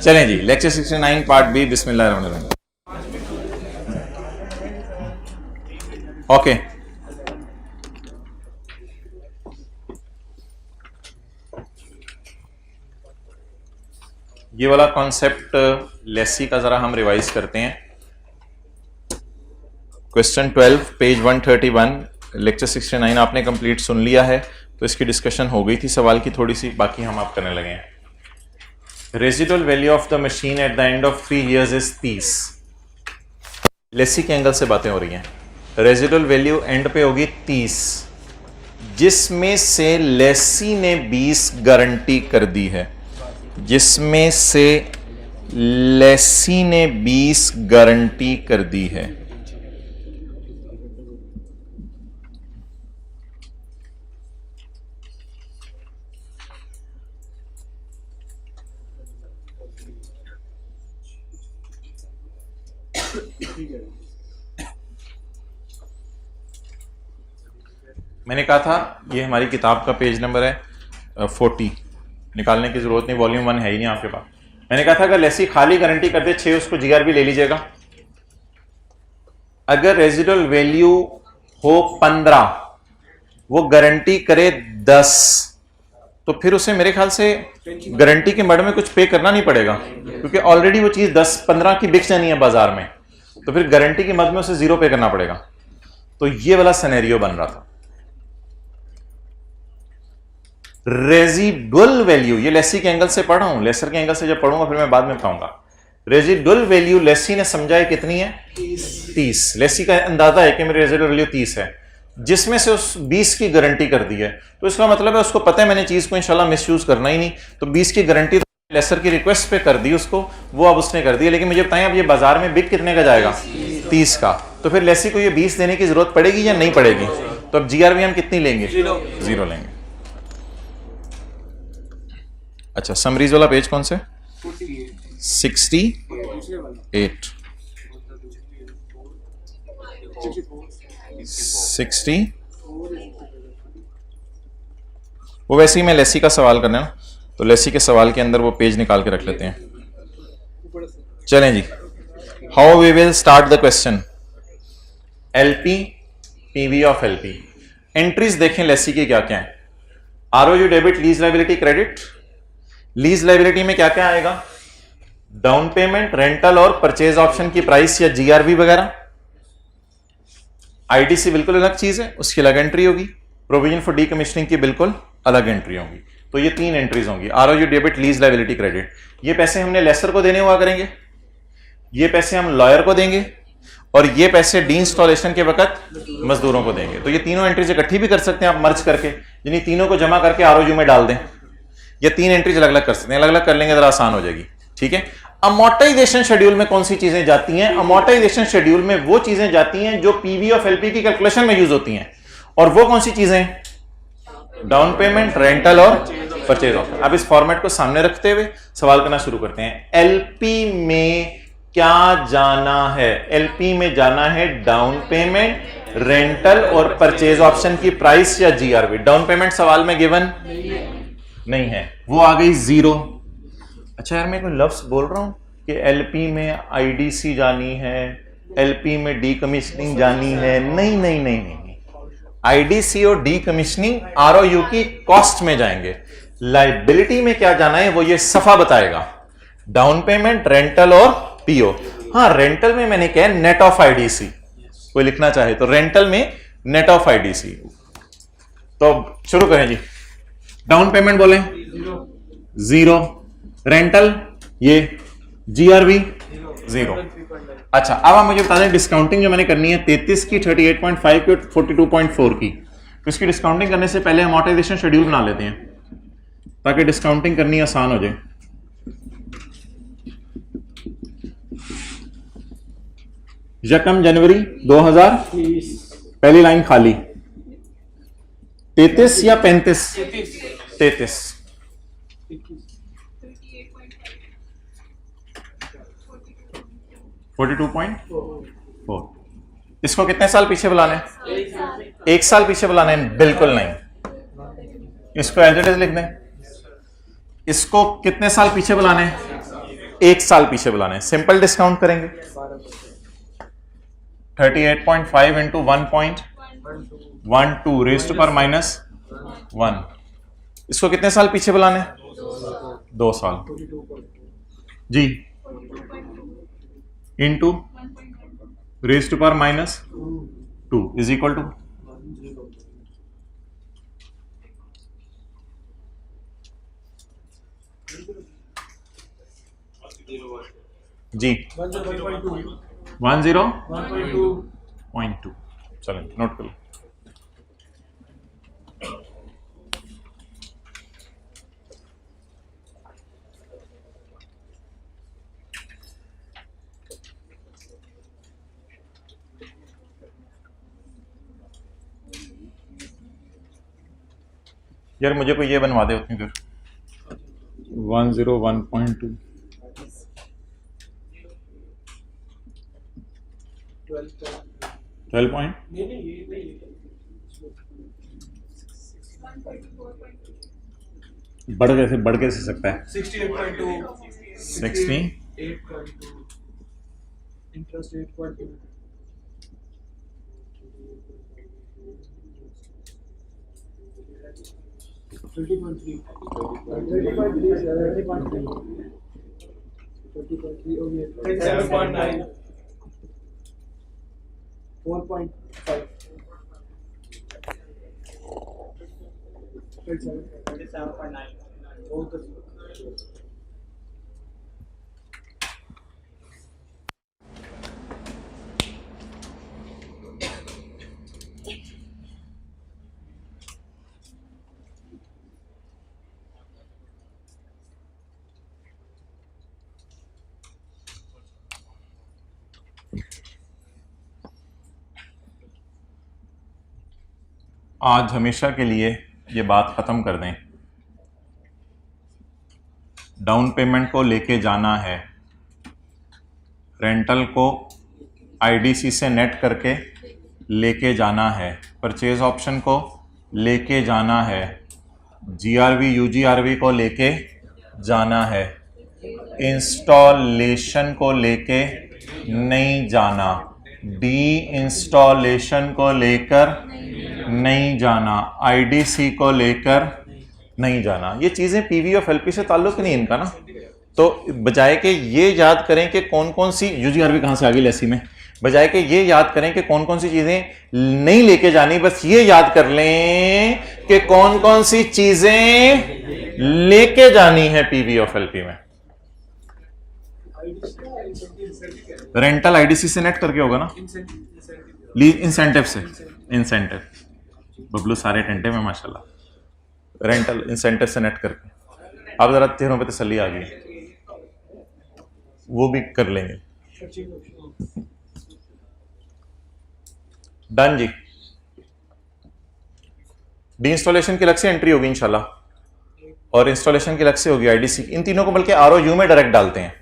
चलें जी, lecture 69 part B, बिस्मिल्लाहिर्रहमानिर्रहीम। Okay, ये वाला कॉन्सेप्ट लेसी का जरा हम रिवाइज करते हैं। क्वेश्चन 12 पेज 131, लेक्चर 69 आपने कंप्लीट सुन लिया है, तो इसकी डिस्कशन हो गई थी सवाल की थोड़ी सी, बाकी हम आप करने लगे हैं। Residual value of the machine at the end of 3 years is 30। Lessee के एंगल से बातें हो रही हैं। रेजिडुअल वैल्यू एंड पे होगी 30, जिसमें से लेसी ने 20 गारंटी कर दी है, जिसमें से लेसी ने 20 गारंटी कर दी है। मैंने कहा था ये हमारी किताब का पेज नंबर है 40, निकालने की जरूरत नहीं, वॉल्यूम 1 है ही नहीं आपके पास। मैंने कहा था अगर लेसी खाली गारंटी कर दे 6, उसको जीआरबी ले लीजिएगा। अगर रेजिडुअल वैल्यू हो 15, वो गारंटी करे 10, तो फिर उसे मेरे ख्याल से गारंटी के मड में कुछ पे करना नहीं पड़ेगा, क्योंकि ऑलरेडी वो चीज 10-15 की बिक जानी है बाजार में, तो फिर गारंटी के मद में उसे 0 पे करना पड़ेगा। तो ये वाला सिनेरियो बन रहा था। रेजिडुअल वैल्यू, ये लेसी के एंगल से पढ़ रहा हूं, लेसर के एंगल से जब पढ़ूंगा फिर मैं बाद में बताऊंगा। रेजिडुअल वैल्यू लेसी ने समझा है कितनी है? 30। लेसी का अंदाजा है कि मेरी रेजिडुअल वैल्यू 30 है, जिसमें से उस 20 की गारंटी कर दी है। तो इसका मतलब है उसको पता है मैंने चीज को इंशाल्लाह मिसयूज करना ही नहीं, तो 20 की गारंटी तो लेसर की रिक्वेस्ट पे कर दी उसको, वो अब उसने कर दी। लेकिन मुझे बताएं अब ये बाजार में बिक कितने का जाएगा? 30 का। तो फिर लेसी को ये 20 देने की जरूरत पड़ेगी या नहीं पड़ेगी? तो अब जीआरबी हम कितनी लेंगे? 0 लेंगे। अच्छा, समरीज वाला पेज कौन से? 68 60। वो वैसे ही मैं लेसी का सवाल करना है ना, तो लेसी के सवाल के अंदर वो पेज निकाल के रख लेते हैं। चलें जी, how we will start the question. LP, PV of LP. Entries देखें लेसी की क्या क्या है। ROU debit, lease liability, credit. Lease liability में क्या क्या आएगा? डाउन पेमेंट, रेंटल और परचेज ऑप्शन की प्राइस या जीआरबी वगैरह। आईडीसी बिल्कुल अलग चीज है, उसकी अलग एंट्री होगी। प्रोविजन फॉर डीकमीशनिंग की बिल्कुल अलग एंट्री होगी। तो ये 3 एंट्रीज होंगी, आरओयू डेबिट, लीज लायबिलिटी, क्रेडिट। ये पैसे हमने लेसर को देने हुआ करेंगे, ये पैसे हम लॉयर को देंगे, और ये पैसे डी इंस्टॉलेशन के वक्त मजदूरों को देंगे। तो ये तीनों एंट्रीज इकट्ठी भी कर सकते हैं आप मर्ज करके, यानी तीनों को जमा करके आरओयू में डाल दें। ये 3 एंट्रीज अलग अलग कर सकते हैं, अलग अलग कर लेंगे जरा आसान हो जाएगी। ठीक है। अमोर्टाइजेशन शेड्यूल में कौन सी चीजें जाती हैं? अमोर्टाइजेशन शेड्यूल में वो चीजें जाती हैं जो पीवी ऑफ एलपी की कैलकुलेशन में यूज होती हैं, और वो कौन सी चीजें? डाउन पेमेंट, रेंटल और परचेज ऑप्शन। अब इस फॉर्मेट को सामने रखते हुए सवाल करना शुरू करते हैं। एलपी में क्या जाना है? एलपी में जाना है डाउन पेमेंट, रेंटल और परचेज ऑप्शन की प्राइस या जीआरबी। डाउन पेमेंट सवाल में गिवन नहीं है, वो आ गई 0। अच्छा यार, मैं कोई लफ्ज बोल रहा हूं कि एलपी में आईडीसी जानी है, एलपी में डीकमीशनिंग जानी है? नहीं नहीं नहीं नहीं, आईडीसी और डीकमीशनिंग आरओयू की कॉस्ट में जाएंगे। लायबिलिटी में क्या जाना है वो ये सफा बताएगा। डाउन पेमेंट, रेंटल और पीओ। हाँ, रेंटल में मैंने कहा नेट ऑफ आईडीसी, कोई लिखना चाहे तो रेंटल में नेट ऑफ आईडीसी। तो शुरू करें जी। डाउन पेमेंट बोले 0, रेंटल ये, जीआरबी 0। अच्छा, अब आप मुझे बता दें डिस्काउंटिंग जो मैंने करनी है 33 की, 38.5 की, 42.4 की, तो इसकी डिस्काउंटिंग करने से पहले अमोर्टाइजेशन शेड्यूल बना लेते हैं ताकि डिस्काउंटिंग करनी आसान हो जाए। यकम जनवरी 2020, पहली लाइन खाली। 33 या 35? 33। 42.4। इसको कितने साल पीछे बुलाने? 1 साल पीछे बुलाने? बिल्कुल नहीं, इसको एज इट इज लिख दें। इसको कितने साल पीछे बुलाने? 1 साल पीछे बुलाने हैं। सिंपल डिस्काउंट करेंगे 38.5 into 1.12 raise to power minus 1। इसको कितने साल पीछे बुलाने हैं? 2 साल जी, into raise to power minus 2 is equal to जी 10.2। चलें नोट कर लो। यार मुझे कोई ये बनवा दे उतनी देर। 101.2 12 पॉइंट बढ़ कैसे सकता है? 68.2 68.2 इंटरेस्ट 8.2 30.3 7.9 4.5 27.9 आज हमेशा के लिए ये बात ख़त्म कर दें। डाउन पेमेंट को लेके जाना है, रेंटल को आईडीसी से नेट करके लेके जाना है, परचेज ऑप्शन को लेके जाना है, जीआरवी यूजीआरवी को लेके जाना है, इंस्टॉलेशन को लेके नहीं जाना, डी इंस्टॉलेशन को लेकर नहीं जाना, आईडीसी को लेकर नहीं जाना। ये चीज़ें पीवी ऑफ एलपी से ताल्लुक नहीं इनका ना, तो बजाय के ये याद करें कि कौन कौन सी यूजीआरवी कहाँ से आ गई लेसी में, बजाय के ये याद करें कि कौन कौन सी चीज़ें नहीं लेके जानी, बस ये याद कर लें कि कौन कौन सी चीज़ें लेके जानी है पीवी ऑफ एलपी में। रेंटल आईडीसी से नेट करके होगा ना, लीज इंसेंटिव से, इंसेंटिव बबलू सारे टेंटे में माशाल्लाह, रेंटल इंसेंटिव से नेट करके। अब जरा चेहरों पे तसल्ली आ गई, वो भी कर लेंगे। डन जी। डी इंस्टॉलेशन की अलग से एंट्री होगी इंशाल्लाह, और इंस्टॉलेशन की अलग से होगी आईडीसी। इन तीनों को बल्कि आरओयू में डायरेक्ट डालते हैं।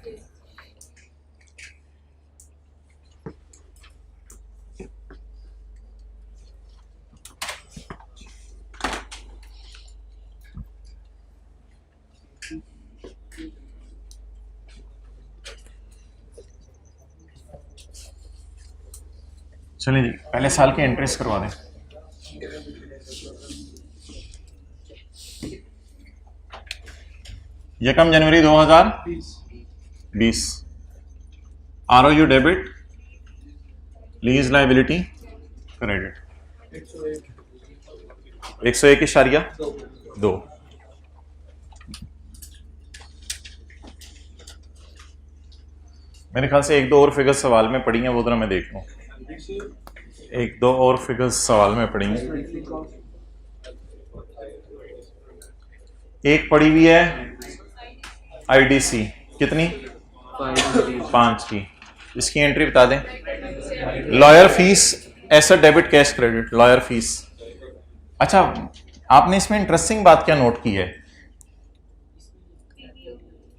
चलिए जी, पहले साल की एंट्रीज करवा दें। यकम जनवरी 2020 आरओयू डेबिट, लीज लाइबिलिटी क्रेडिट 101.2। मेरे ख्याल से एक दो और फिगर्स सवाल में पड़ी हैं, वो तरह मैं देख लूँ। एक दो और फिगर्स सवाल में पड़ी हैं। एक पड़ी हुई है आईडीसी, कितनी? 5 की। इसकी एंट्री बता दें। Lawyer fees, asset debit cash credit, lawyer fees. अच्छा, आपने इसमें इंटरेस्टिंग बात क्या नोट की है?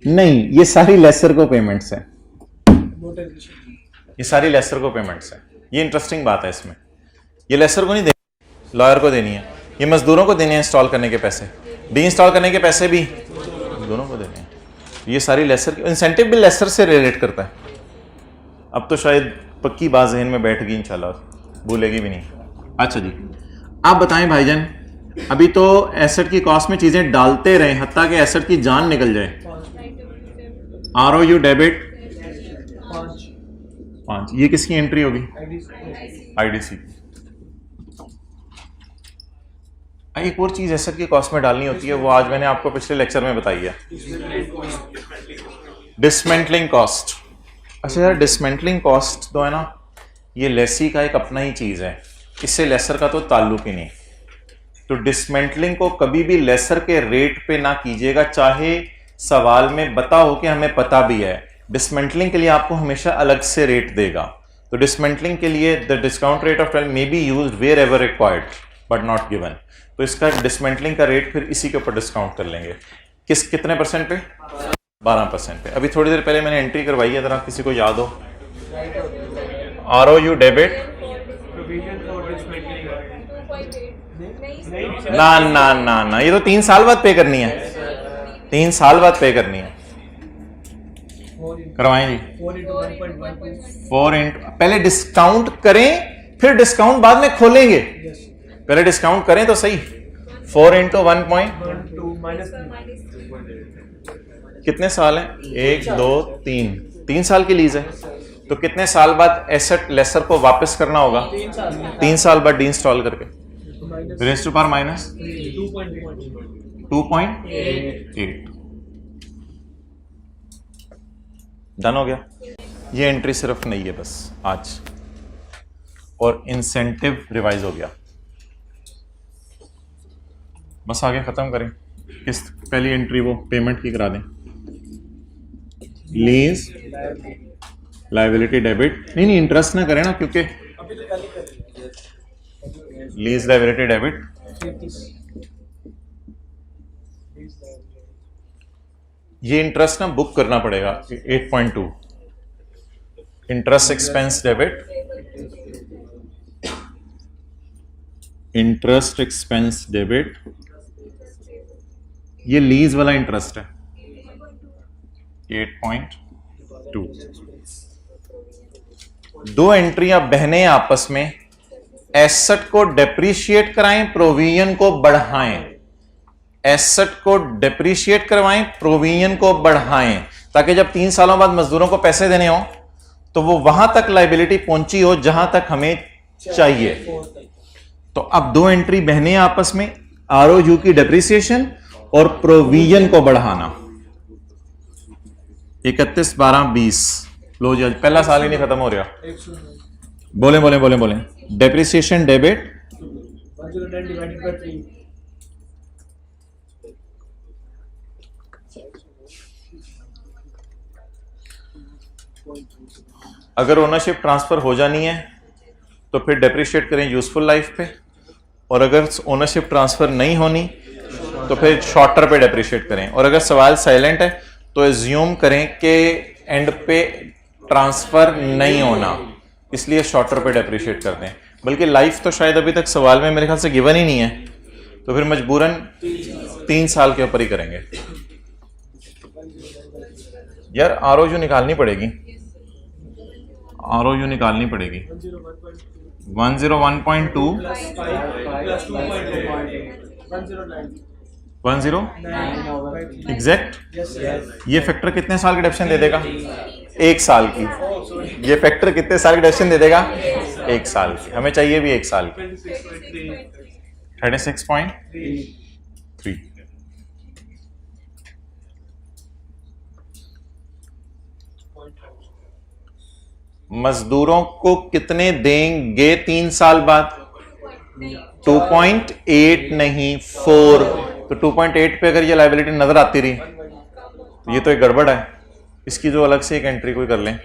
नहीं, ये सारी लेसर को पेमेंट्स है, ये सारी लेसर को पेमेंट्स है। ये इंटरेस्टिंग बात है इसमें। ये लेसर को नहीं देनी, लॉयर को देनी है। ये मजदूरों को देने हैं इंस्टॉल करने के पैसे, डी इंस्टॉल करने के पैसे भी दोनों को देने हैं। ये सारी लेसर, इंसेंटिव भी लेसर से रिलेट करता है। अब तो शायद पक्की बात ज़हन में बैठ गई, इंशाल्लाह भूलेगी भी नहीं। अच्छा जी, आप बताएं भाईजान, अभी तो एसेट की कॉस्ट में चीज़ें डालते रहें हत्ता कि एसेट की जान निकल जाए। ROU डेबिट 5, ये किसकी एंट्री होगी? IDC। एक और चीज़ एसेट की कॉस्ट में डालनी होती है, वो आज मैंने आपको पिछले लेक्चर में बताई है, डिसमेंटलिंग कॉस्ट। अच्छा यार, डिसमेंटलिंग कॉस्ट तो है ना, ये लेसी का एक अपना ही चीज़ है, इससे लेसर का तो ताल्लुक ही नहीं। तो डिसमेंटलिंग को कभी भी लेसर के रेट पे ना कीजिएगा, चाहे सवाल में बताओ कि हमें पता भी है। डिसमेंटलिंग के लिए आपको हमेशा अलग से रेट देगा। तो डिसमेंटलिंग के लिए the discount rate of 12 may be used wherever required but not given. तो इसका डिसमेंटलिंग का रेट फिर इसी के ऊपर डिस्काउंट कर लेंगे। कितने परसेंट पे? 12% पे। अभी थोड़ी देर पहले मैंने एंट्री करवाई है, अगर किसी को याद हो। ROU डेबिट ना ना ना ना, ये तो 3 साल बाद पे करनी है, 3 साल बाद पे करनी है। करवाएं जी। 4 इंटू, पहले डिस्काउंट करें फिर डिस्काउंट बाद में खोलेंगे, पहले डिस्काउंट करें तो सही। 4 इंटू 1.2 कितने साल है? 1 2 3 साल की लीज है। तो कितने साल बाद एसेट लेसर को वापस करना होगा? 3 साल बाद डी इंस्टॉल करके। Raise to power minus 2.8। Done हो गया। ये एंट्री सिर्फ नहीं है बस आज, और इंसेंटिव रिवाइज हो गया। बस आगे खत्म करें। किस पहली एंट्री वो पेमेंट की करा दें। लीज लायबिलिटी डेबिट, नहीं इंटरेस्ट ना करें ना, क्योंकि लीज लायबिलिटी डेबिट ये इंटरेस्ट ना बुक करना पड़ेगा। 8.2 interest expense debit, interest expense debit, ये लीज वाला इंटरेस्ट है 8.2। दो एंट्रियां बहने आपस में, एसेट को डेप्रीशिएट कराएं, प्रोविजन को बढ़ाएं। एसेट को डेप्रीशिएट करवाएं, प्रोविजन को बढ़ाएं, ताकि जब 3 सालों बाद मजदूरों को पैसे देने हो तो वो वहां तक लायबिलिटी पहुंची हो जहां तक हमें चाहिए। तो अब दो एंट्री बहने आपस में, ROU की डेप्रीसिएशन और प्रोविजन को बढ़ाना। 31/12/20। लो जी, पहला साल ही नहीं खत्म हो रहा। बोले बोले बोले बोले। Depreciation debit 109 divided by 3. अगर ओनरशिप ट्रांसफर हो जानी है तो फिर डेप्रीशिएट करें यूजफुल लाइफ पे, और अगर ओनरशिप ट्रांसफर नहीं होनी तो फिर शॉर्टर पे डेप्रीशिएट करें। और अगर सवाल साइलेंट है तो एज्यूम करें कि एंड पे ट्रांसफर नहीं होना, इसलिए शॉर्टर पे डेप्रीशिएट कर दें। बल्कि लाइफ तो शायद अभी तक सवाल में मेरे ख्याल से गिवन ही नहीं है, तो फिर मजबूरन 3 साल के ऊपर ही करेंगे। यार ROU निकालनी पड़ेगी, ROU निकालनी पड़ेगी। 101.2 एग्जैक्ट। ये फैक्टर कितने साल की डेप्शन दे देगा? 1 साल की। ये फैक्टर कितने साल की डेप्शन दे देगा? 1 साल की। हमें चाहिए भी 1 साल की। 36.3। मजदूरों को कितने देंगे 3 साल बाद? 2.8 नहीं 4। तो 2.8 पे अगर ये लायबिलिटी नजर आती रही तो ये तो एक गड़बड़ है। इसकी जो अलग से एक एंट्री कोई कर लें।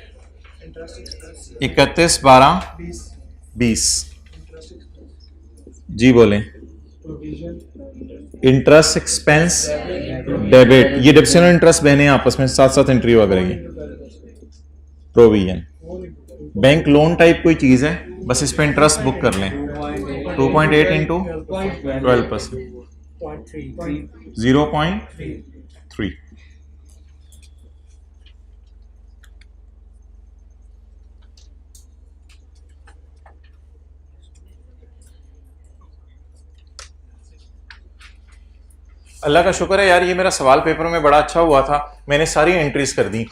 31/12/20। जी बोलें। इंटरेस्ट एक्सपेंस डेबिट, ये डेबिशन और इंटरेस्ट बहने आपस में साथ साथ एंट्री हुआ करेगी। प्रोविजन बैंक लोन टाइप कोई चीज है, बस इस पे इंटरेस्ट बुक कर लें। 2.8 इंटू 12%, 0.3। अल्लाह का शुक्र है यार, ये मेरा सवाल पेपर में बड़ा अच्छा हुआ था, मैंने सारी एंट्रीज कर दी।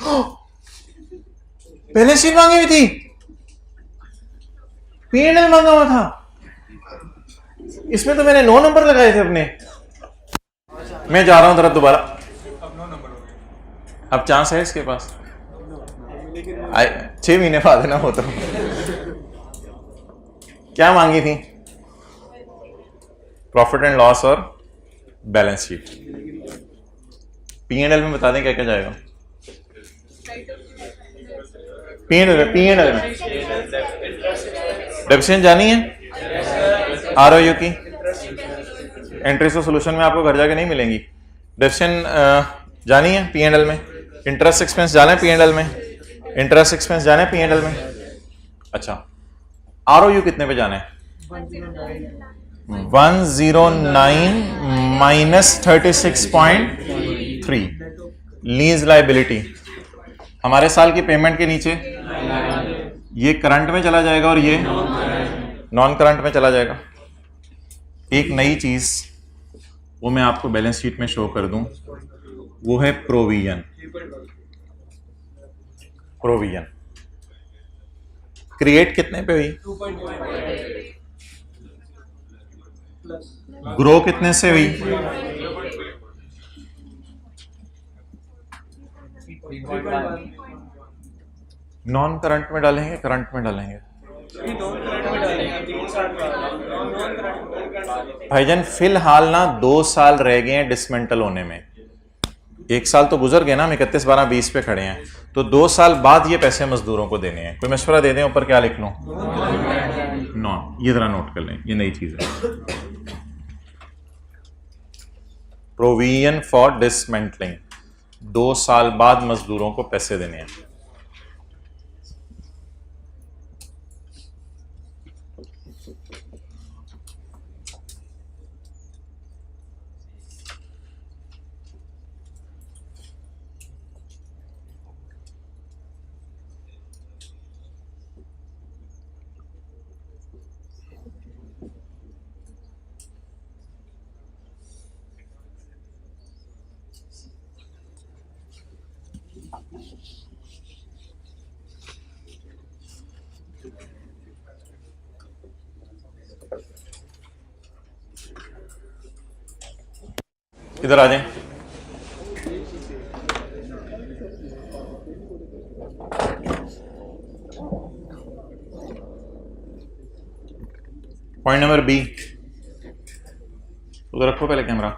बैलेंस शीट मांगी हुई थी, P&L मांगा हुआ था, इसमें तो मैंने 9 नंबर लगाए थे अपने। मैं जा रहा हूं तरफ दोबारा, अब चांस है इसके पास 6 महीने बाद ना हो तो। क्या मांगी थी? प्रॉफिट एंड लॉस और बैलेंस शीट। P&L में बता दें क्या क्या जाएगा। P&L में डेफिशिएंट जानी है, ROU की एंट्री तो सोल्यूशन में आपको घर जाके नहीं मिलेंगी। डेफिशिएंट जानी है P&L में, इंटरेस्ट एक्सपेंस जाना है P&L में, इंटरेस्ट एक्सपेंस जाना है P&L में। अच्छा, ROU कितने पे जाना है? 109 माइनस 36.3। लीज लाइबिलिटी हमारे साल की पेमेंट के नीचे ये करंट में चला जाएगा और ये नॉन करंट में चला जाएगा। एक नई चीज वो मैं आपको बैलेंस शीट में शो कर दूं, वो है प्रोविजन। प्रोविजन क्रिएट कितने पे हुई? 2.5 ग्रो कितने से हुई? 3.1 नॉन करंट में डालेंगे, करंट में डालेंगे? भाईजान फिलहाल ना 2 साल रह गए हैं डिसमेंटल होने में। 1 साल तो गुजर गए ना, हम 31/12/20 पे खड़े हैं, तो 2 साल बाद ये पैसे मजदूरों को देने हैं। कोई मशवरा दे दें ऊपर क्या लिख लूं? नॉन। ये जरा नोट कर लें, ये नई चीज है। प्रोविजन फॉर डिसमेंटलिंग, 2 साल बाद मजदूरों को पैसे देने हैं। इधर आ जाएं। पॉइंट नंबर बी, उधर रखो पहले कैमरा।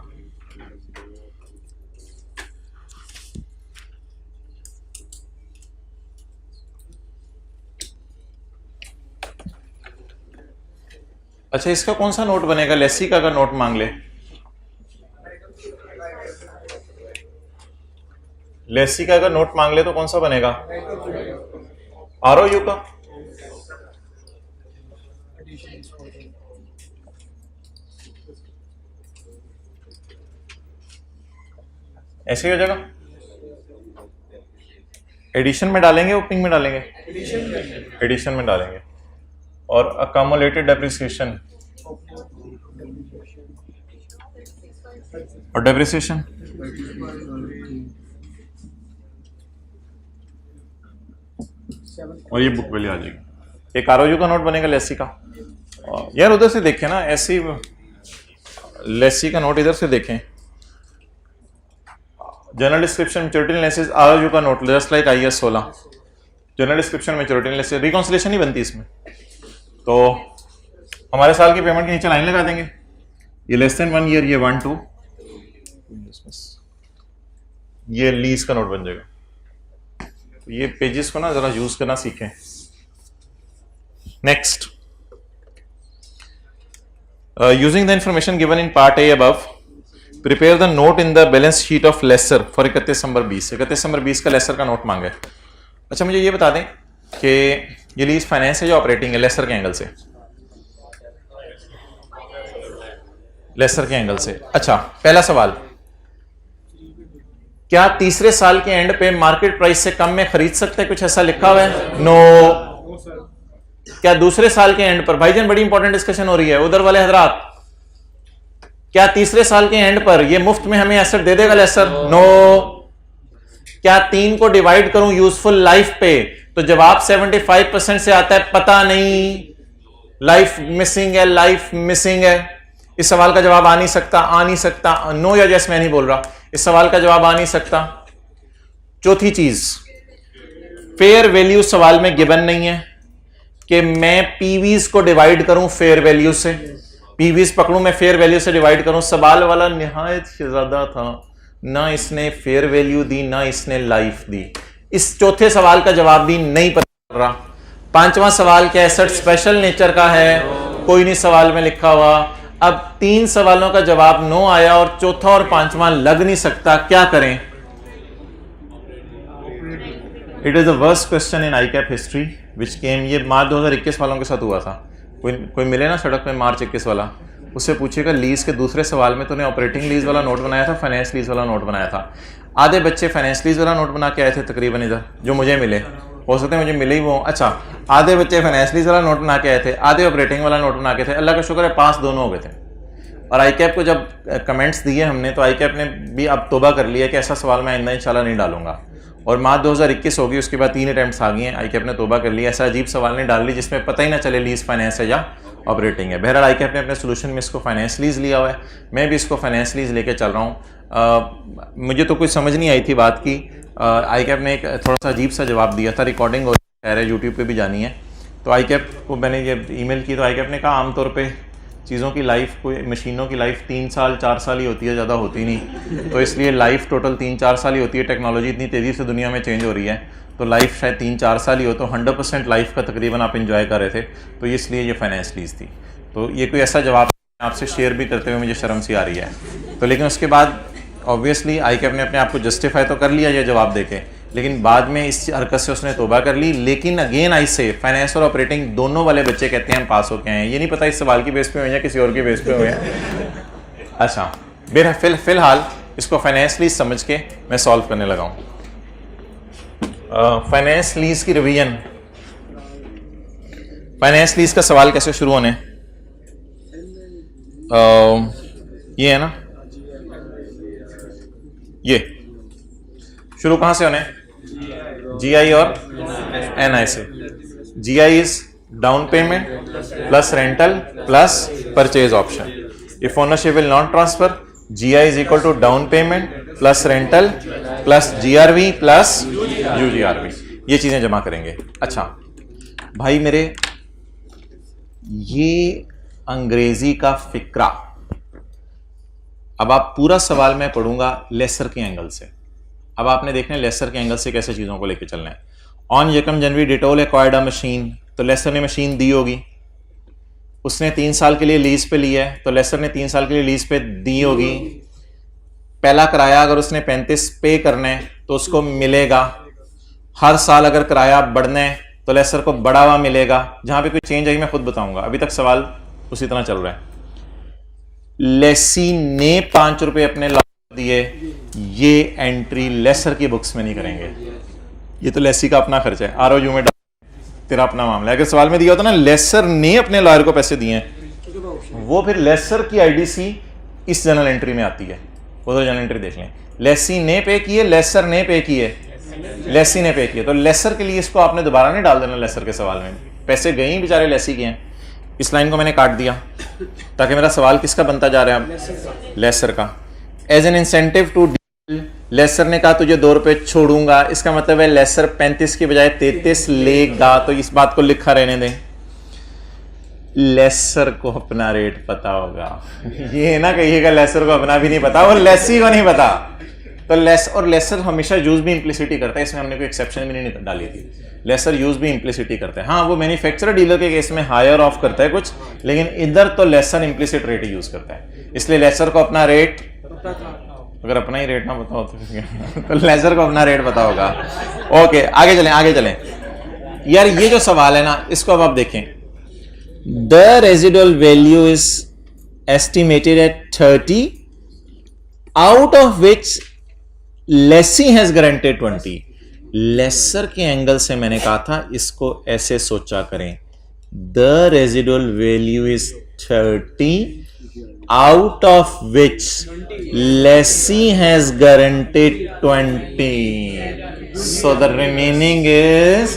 अच्छा, इसका कौन सा नोट बनेगा? लेसी का अगर नोट मांग ले, लेसी का अगर नोट मांग ले तो कौन सा बनेगा? ROU का। ऐसे ही हो जाएगा। एडिशन में डालेंगे, ओपनिंग में डालेंगे? एडिशन में डालेंगे। और अकामुलेटेड डेप्रिसिएशन और डेप्रिसिएशन और ये बुक वैल्यू आ जाएगी। एक ROU का नोट बनेगा लेसी का। यार उधर से देखें ना, ऐसी लेसी का नोट इधर से देखें। General description maturity analysis ROU का note just like IAS 16। General description maturity analysis, reconciliation नहीं बनती इसमें, तो हमारे साल की पेमेंट के नीचे लाइन लगा देंगे। ये लेस देन 1 ईयर, ये 1 2, ये लीज का नोट बन जाएगा। तो ये पेजेस को ना जरा यूज करना सीखें। Next, using the information given in part A above, prepare the note in the balance sheet of lessor for 31/20। 31/20 का लेसर का नोट मांगा है। अच्छा, मुझे ये बता दें कि ये लीज फाइनेंस है जो ऑपरेटिंग है लेसर के एंगल से? लेसर के एंगल से। अच्छा, पहला सवाल, क्या तीसरे साल के एंड पे मार्केट प्राइस से कम में खरीद सकते हैं? कुछ ऐसा लिखा हुआ है? नो। क्या दूसरे साल के एंड पर? भाईजान बड़ी इंपॉर्टेंट डिस्कशन हो रही है उधर वाले हजरात, क्या तीसरे साल के एंड पर ये मुफ्त में हमें एसेट दे देगा लेसर? नो। क्या 3 को डिवाइड करूं यूजफुल लाइफ पे तो जवाब 75% से आता है पता नहीं, लाइफ मिसिंग है, लाइफ मिसिंग है। इस सवाल का जवाब आ नहीं सकता, नो या यस मैं नहीं बोल रहा, इस सवाल का जवाब आ नहीं सकता। चौथी चीज, फेयर वैल्यू सवाल में गिवन नहीं है कि मैं पीवीज को डिवाइड करूं फेयर वैल्यू से, पीवीज पकड़ूं मैं फेयर वैल्यू से डिवाइड करूं। सवाल वाला निहायत शहजादा था, ना इसने फेयर वैल्यू दी ना इसने लाइफ दी। इस चौथे सवाल का जवाब भी नहीं पता चल रहा। पांचवा सवाल क्या, एसेट स्पेशल नेचर का है, कोई नहीं सवाल में लिखा हुआ। अब 3 सवालों का जवाब नो आया और चौथा और पांचवा लग नहीं सकता, क्या करें? It is the worst question in ICAP history which came, ये मार्च 2021 वालों के साथ हुआ था। कोई मिले ना सड़क पे मार्च 21 वाला, उससे पूछेगा लीज के दूसरे सवाल में तूने ऑपरेटिंग लीज वाला नोट बनाया था, फाइनेंस लीज वाला नोट बनाया था। आधे बच्चे फाइनेंस लीज वाला नोट बना के आए थे तकरीबन, इधर जो मुझे मिले, हो सकते हैं मुझे मिले ही वो। अच्छा, आधे बच्चे फाइनेंस लीज वाला नोट बना के आए थे, आधे ऑपरेटिंग वाला नोट बना के थे। अल्लाह का शुक्र है पास दोनों हो गए थे। और ICAP को जब कमेंट्स दिए हमने तो ICAP ने भी अब तौबा कर लिया कि ऐसा सवाल मैं आइंदा इंशाल्लाह नहीं डालूंगा। और मार्च 2021 होगी, उसके बाद 3 अटैम्प्ट्स आ गए हैं, ICAP ने तौबा कर लिया, ऐसा अजीब सवाल नहीं डाल ली जिसमें पता ही ना चले लीज फाइनेंस है या ऑपरेटिंग है। बहरहाल ICAP ने अपने सोल्यूशन में इसको फाइनेंस लीज लिया हुआ है, मैं भी इसको फाइनेंस लीज लेके चल रहा हूँ। मुझे तो कुछ समझ नहीं आई थी बात की। ICAP ने एक थोड़ा सा अजीब सा जवाब दिया था, रिकॉर्डिंग है यूट्यूब पे भी जानी है। तो ICAP को मैंने जब ईमेल की तो ICAP ने कहा आमतौर पे चीज़ों की लाइफ, कोई मशीनों की लाइफ 3 साल 4 साल ही होती है, ज़्यादा होती नहीं। तो इसलिए लाइफ टोटल 3-4 साल ही होती है। टेक्नोलॉजी इतनी तेज़ी से दुनिया में चेंज हो रही है तो लाइफ शायद 3-4 साल ही हो, तो 100% लाइफ का तकरीबन आप इंजॉय कर रहे थे, तो इसलिए ये फाइनेंस लीज थी। तो ये कोई ऐसा जवाब आपसे शेयर भी करते हुए मुझे शर्म सी आ रही है। तो लेकिन उसके बाद ऑब्वियसली ICAP ने अपने आप को जस्टिफाई तो कर लिया ये जवाब देके, लेकिन बाद में इस हरकत से उसने तौबा कर ली। लेकिन अगेन आई से फाइनेंस और ऑपरेटिंग दोनों वाले बच्चे कहते हैं हम पास होके आए हैं। ये नहीं पता इस सवाल की बेस पे हुए या किसी और की बेस पे हुए हैं। अच्छा, मेरा फिलहाल इसको फाइनेंस लीज समझ के मैं सॉल्व करने लगा हूँ। फाइनेंस लीज की रिवीजन, फाइनेंस लीज का सवाल कैसे शुरू होने, ये है ना, ये शुरू कहां से होने, GI और NI से। GI is down payment plus rental plus purchase option. If ownership will not transfer, GI is equal to down payment plus rental plus GRV plus UGRV, ये चीजें जमा करेंगे। अच्छा भाई मेरे, ये अंग्रेजी का फिक्रा, अब आप पूरा सवाल मैं पढ़ूंगा लेसर के एंगल से। अब आपने देखना है लेसर के एंगल से कैसे चीज़ों को लेके चलना है। On 1 January Dettol acquired a machine, तो लेसर ने मशीन दी होगी, उसने 3 साल के लिए लीज पे लिया है, तो लेसर ने 3 साल के लिए लीज पे दी होगी। पहला किराया अगर उसने 35 पे करना है तो उसको मिलेगा। हर साल अगर किराया बढ़ना है तो लेसर को बढ़ा हुआ मिलेगा। जहां पे कोई चेंज आई मैं खुद बताऊंगा, अभी तक सवाल उसी तरह चल रहा है। लेसी ने 5 रुपए अपने लॉयर दिए, ये एंट्री लेसर की बुक्स में नहीं करेंगे, ये तो लेसी का अपना खर्चा है, ROU में तेरा अपना मामला है। अगर सवाल में दिया होता ना लेसर ने अपने लॉयर को पैसे दिए हैं, वो फिर लेसर की IDC इस जनरल एंट्री में आती है, उधर जनरल एंट्री देख लें। लेसी ने पे किए, लेसर ने पे किए, लेसी ने पे किए, तो लेसर के लिए इसको आपने दोबारा नहीं डाल देना। लेसर के सवाल में पैसे गए ही बेचारे लेसी के हैं। इस लाइन को मैंने काट दिया ताकि मेरा सवाल किसका बनता जा रहा है, लेसर का। As an incentive to deal, lessor ने कहा तुझे 2 रुपए छोड़ूंगा, इसका मतलब है लेसर 35 की बजाय 33 लेगा, तो इस बात को लिखा रहने दें। लेसर को अपना रेट पता होगा, ये ना कहिएगा लेसर को अपना भी नहीं पता, वो लेसी को नहीं पता। तो लेसर हमेशा यूज भी इम्प्लिसिटी करता है, इसमें हमने कोई एक्सेप्शन भी नहीं डाली थी। लेसर यूज भी इम्प्लिसिटी करता है। हाँ, वो मैन्युफैक्चरर डीलर के केस में हायर ऑफ करता है कुछ, लेकिन इधर तो लेसर इम्प्लिसिट रेट यूज करता है। इसलिए लेसर को अपना रेट, अगर अपना ही रेट ना बताओ तो लेसर को अपना रेट पता होगा। ओके, आगे चलें, आगे चलें। यार ये जो सवाल है ना, इसको अब आप देखें। The residual value is estimated at 30, out of which lessee has guaranteed 20। Lessor के एंगल से मैंने कहा था इसको ऐसे सोचा करें, the residual value is 30, out of which lessee has guaranteed 20, so the remaining is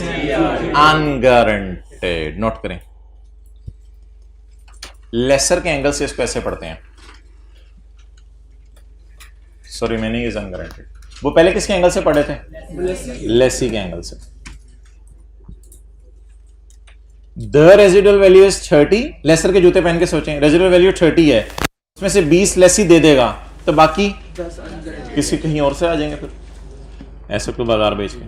unguaranteed. Note करें, लेसर के एंगल से इसको ऐसे पढ़ते हैं, सो रिमेनिंग इज अनगारंटेड। वो पहले किसके एंगल से पढ़े थे? लेसी के एंगल से। The residual value is 30, lessor के जूते पहन के सोचें, रेजिडुअल वैल्यू 30 है, उसमें से 20 लेसी दे देगा तो बाकी किसी कहीं और से आ जाएंगे, फिर ऐसे तो बाजार बेच के।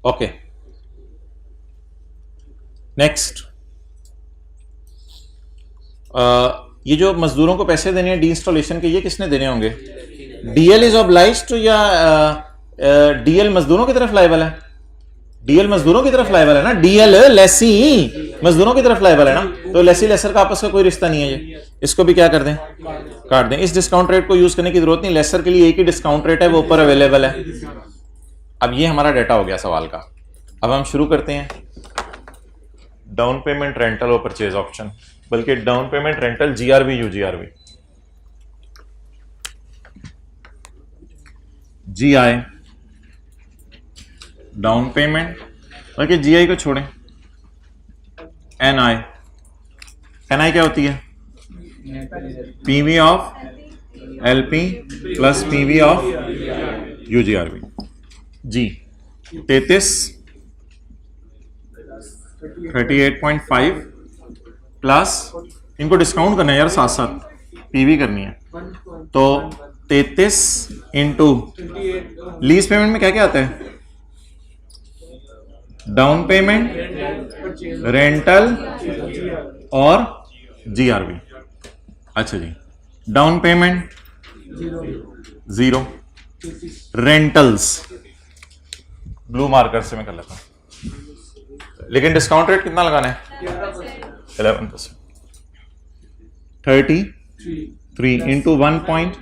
ओके, नेक्स्ट, ये जो मजदूरों को पैसे देने हैं डी इंस्टॉलेशन के, ये किसने देने होंगे? डीएल इज ऑब्लाइज्ड टू, या डीएल मजदूरों की तरफ लायबल है? डीएल मजदूरों की तरफ लायबल है ना, डीएल लेसी मजदूरों की तरफ लायबल है ना, तो लेसी लेसर का आपस का कोई रिश्ता नहीं है। ये इसको भी क्या कर दें? काट दें। इस डिस्काउंट रेट को यूज करने की जरूरत नहीं, लेसर के लिए एक ही डिस्काउंट रेट है, वो ऊपर अवेलेबल है। अब ये हमारा डाटा हो गया सवाल का। अब हम शुरू करते हैं डाउन पेमेंट, रेंटल और परचेज ऑप्शन, बल्कि down payment, rental, GRV, UGRV. GI down payment, बल्कि जीआई को छोड़ें, एनआई। एनआई क्या होती है? PV of LP plus PV of UGRV. जी 38.5 प्लस, इनको डिस्काउंट करना है यार, साथ साथ पीवी करनी है, तो 33 इंटू लीज पेमेंट में क्या क्या आता है? डाउन पेमेंट, रेंटल और जीआरवी। अच्छा जी, down payment 0, rentals blue marker से मैं कर लेता हूं, लेकिन डिस्काउंट रेट कितना लगाना है? 11%। 33 इंटू 1 पॉइंट,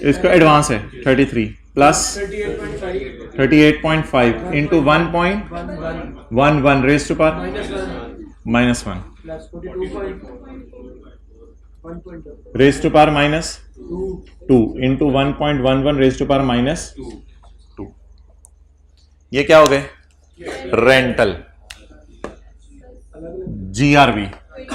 इसका एडवांस है 33 plus 38.5 into 1.11 raise to power -1 raise to power -2 into 1.11 raise to power -2। ये क्या हो गए? रेंटल। जीआरवी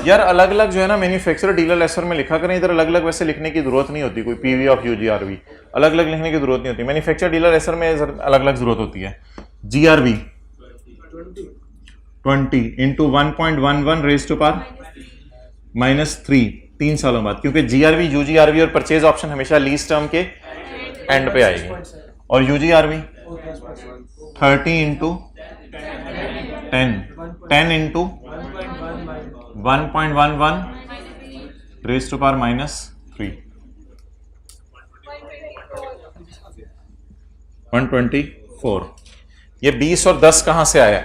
यार अलग अलग जो है ना, मैन्युफैक्चरर, डीलर, लेसर में लिखा करें, इधर अलग अलग वैसे लिखने की जरूरत नहीं होती, कोई पीवी ऑफ यूजीआरवी अलग अलग लिखने की जरूरत नहीं होती, मैन्युफैक्चरर, डीलर, लेसर में अलग अलग जरूरत होती है। GRV 20 into 1.11 raise to power -3 3 सालों बाद, क्योंकि जीआरवी, यूजीआरवी और परचेज ऑप्शन हमेशा लीज टर्म के एंड पे आएगी, और UGRV 30 into 10 into 1.11 raise to power -3 124। ये 20 और 10 कहां से आया?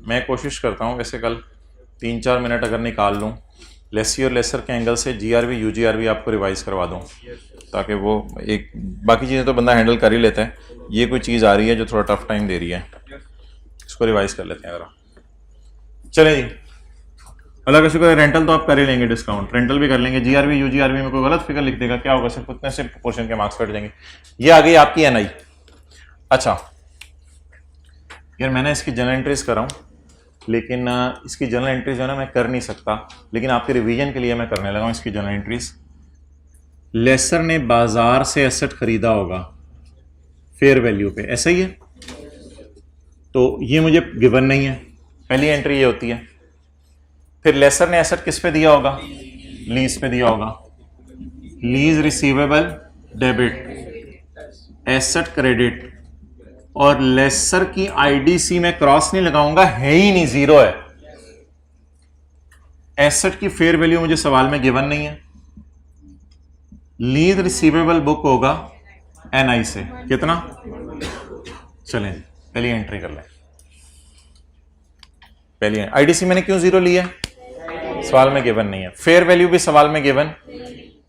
मैं कोशिश करता हूँ वैसे कल 3-4 मिनट अगर निकाल लूँ, लेसी और लेसर के एंगल से जीआरवी, यूजीआरवी आपको रिवाइज करवा दूँ, ताकि वो एक, बाकी चीज़ें तो बंदा हैंडल कर ही लेता है, ये कोई चीज़ आ रही है जो थोड़ा टफ टाइम दे रही है, इसको रिवाइज कर लेते हैं ज़रा। चलें जी, अल्लाह का शुक्र है, रेंटल तो आप कर ही लेंगे, डिस्काउंट रेंटल भी कर लेंगे। जीआरवी, यूजीआरवी में कोई गलत फिगर लिख देगा, क्या होगा? सिर्फ उतने से पोर्शन के मार्क्स कट जाएंगे। ये आ गई आपकी एनआई। अच्छा यार मैंने इसकी जनरल एंट्रीज कर रहा हूँ, लेकिन इसकी जनरल एंट्रीज जो है ना मैं कर नहीं सकता, लेकिन आपके रिवीजन के लिए मैं करने लगा हूँ इसकी जनरल एंट्रीज। लेसर ने बाजार से एसेट खरीदा होगा फेयर वैल्यू पे, ऐसा ही है, तो ये मुझे गिवन नहीं है, पहली एंट्री ये होती है। फिर लेसर ने एसेट किस पे दिया होगा? लीज पे दिया होगा। Lease receivable debit, asset credit, और लेसर की आईडीसी में क्रॉस नहीं लगाऊंगा, है ही नहीं, जीरो है। एसेट की फेयर वैल्यू मुझे सवाल में गिवन नहीं है। लीज रिसीवेबल बुक होगा एनआई से, कितना? चलें पहली एंट्री कर लें। पहली आईडीसी मैंने क्यों 0 लिया? सवाल में गिवन नहीं है। फेयर वैल्यू भी सवाल में गिवन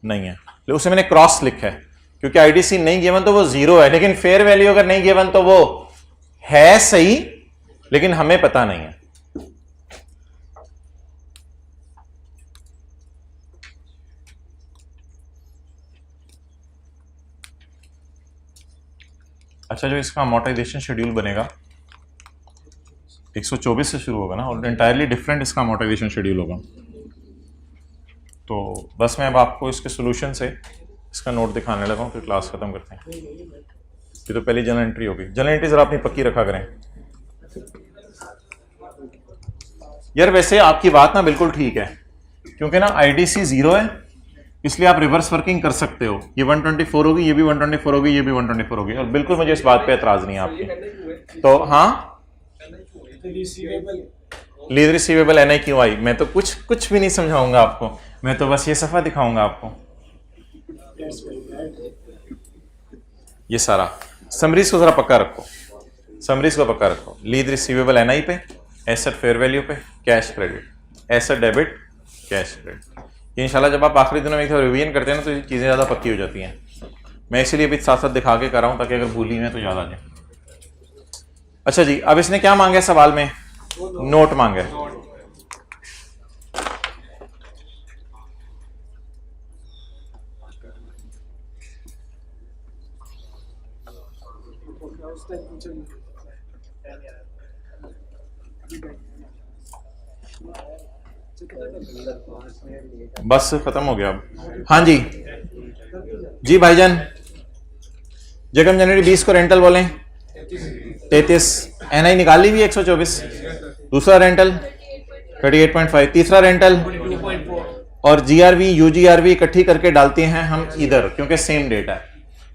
नहीं है, उसे मैंने क्रॉस लिखा है क्योंकि आईडीसी नहीं गिवन तो वो 0 है, लेकिन फेयर वैल्यू अगर नहीं गिवन तो वो है सही, लेकिन हमें पता नहीं है। अच्छा, जो इसका अमोर्टाइजेशन शेड्यूल बनेगा 124 से शुरू होगा ना, और एंटायरली डिफरेंट इसका अमोर्टाइजेशन शेड्यूल होगा। तो बस मैं अब आपको इसके सोल्यूशन से इसका नोट दिखाने लगा हूँ, फिर क्लास खत्म करते हैं। ये तो पहली जनरल एंट्री होगी। जनरल एंट्री जरा अपनी पक्की रखा करें यार। वैसे आपकी बात ना बिल्कुल ठीक है, क्योंकि ना आईडीसी 0 है, इसलिए आप रिवर्स वर्किंग कर सकते हो। ये 124 होगी, ये भी 124 होगी, ये भी 124 होगी, और बिल्कुल मुझे इस बात पे एतराज नहीं है आपकी। तो हाँ, लीज रिसीवेबल एनआई क्यों आई, मैं तो कुछ भी नहीं समझाऊंगा आपको, मैं तो बस ये सफा दिखाऊंगा आपको। ये सारा समरीज को जरा पक्का रखो, समरीज को पक्का रखो। लीज रिसीवेबल एनआई पे, एसेट फेयर वैल्यू पे, cash credit, asset debit, cash credit. ये इंशाल्लाह जब आप आखिरी दिनों में रिवीजन करते हैं ना, तो ये चीज़ें ज़्यादा पक्की हो जाती हैं। मैं इसीलिए भी साथ साथ दिखा के कर रहा हूँ ताकि अगर भूली में तो याद आ जाए। अच्छा जी, अब इसने क्या मांगा है सवाल में? नोट मांगा है। बस खत्म हो गया अब। हाँ जी भाईजान, जगम जनवरी 20 को रेंटल बोलें 33, एनआई निकाल ली भी 124, दूसरा रेंटल 38.5, तीसरा रेंटल, और जीआरवी यूजीआरवी इकट्ठी करके डालते हैं हम इधर, क्योंकि सेम डेट है,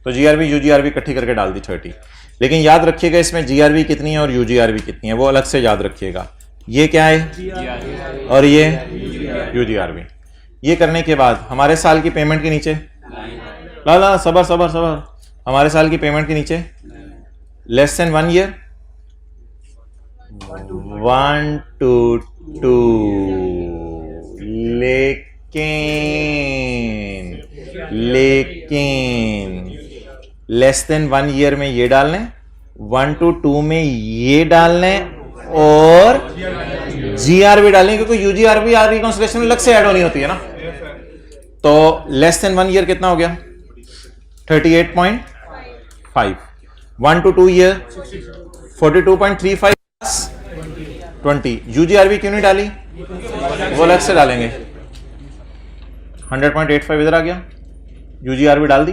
तो जीआरवी यूजीआरवी इकट्ठी करके डाल दी 30। लेकिन याद रखिएगा इसमें जीआरवी कितनी है और यूजीआरवी कितनी है, वो अलग से याद रखिएगा। ये क्या है और ये यूजीआरवी। ये करने के बाद हमारे साल की पेमेंट के नीचे, ला सबर, हमारे साल की पेमेंट के नीचे लेस देन 1 ईयर, 1 to 2, लेकिन लेस देन 1 ईयर में ये डालने, 1 to 2 में ये डालने, और जीआरबी डालने, क्योंकि यूजीआरबी आर रिकॉन्सिलेशन अलग से ऐड होनी होती है ना। तो लेस देन 1 ईयर कितना हो गया? 38.5, 1 to 2 ईयर 42.35, 20। यूजीआरबी क्यों नहीं डाली, वो अलग से डालेंगे। 100.85 इधर आ गया, यूजीआरबी डाल दी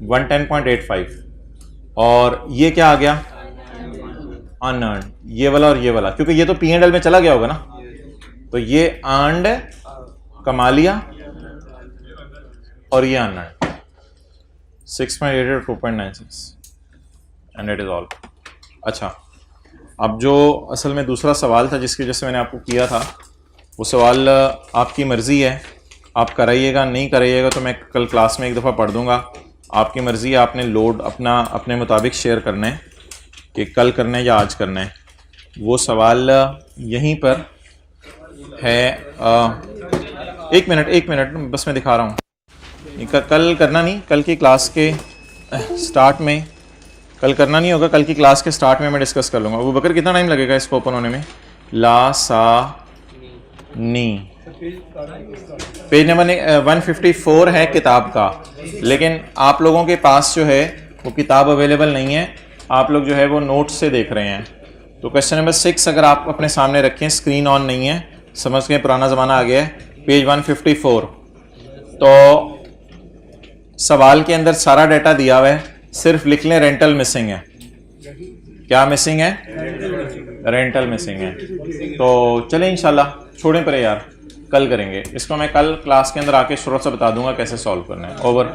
110.85, और ये क्या आ गया? अनअर्न्ड, ये वाला और ये वाला, क्योंकि ये तो P&L में चला गया होगा ना, तो ये अर्न्ड कमा लिया और ये अनअर्न्ड 6.88 और 2.96, एंड इट इज ऑल। अच्छा, अब जो असल में दूसरा सवाल था जिसकी वजह से मैंने आपको किया था, वो सवाल आपकी मर्जी है, आप कराइएगा नहीं कराइएगा तो मैं कल क्लास में एक दफ़ा पढ़ दूंगा, आपकी मर्जी है। आपने लोड अपने मुताबिक शेयर करना है कि कल करना है या आज करना है। वो सवाल यहीं पर है। एक मिनट बस मैं दिखा रहा हूँ। कल करना नहीं, कल की क्लास के स्टार्ट में, कल करना नहीं होगा, कल की क्लास के स्टार्ट में मैं डिस्कस कर लूँगा। वो बकर कितना टाइम लगेगा इसको ओपन होने में? ला सा नी, पेज नंबर 154 है किताब का, लेकिन आप लोगों के पास जो है वो किताब अवेलेबल नहीं है, आप लोग जो है वो नोट से देख रहे हैं। तो क्वेश्चन नंबर 6 अगर आप अपने सामने रखें, स्क्रीन ऑन नहीं है, समझ के पुराना ज़माना आ गया है, पेज 154। तो सवाल के अंदर सारा डाटा दिया हुआ है, सिर्फ लिख लें रेंटल मिसिंग है। क्या मिसिंग है? रेंटल मिसिंग है। तो चलें इंशाल्लाह, छोड़ें पर यार, कल करेंगे इसको। मैं कल क्लास के अंदर आके शुरू से बता दूंगा कैसे सॉल्व करना है। ओवर।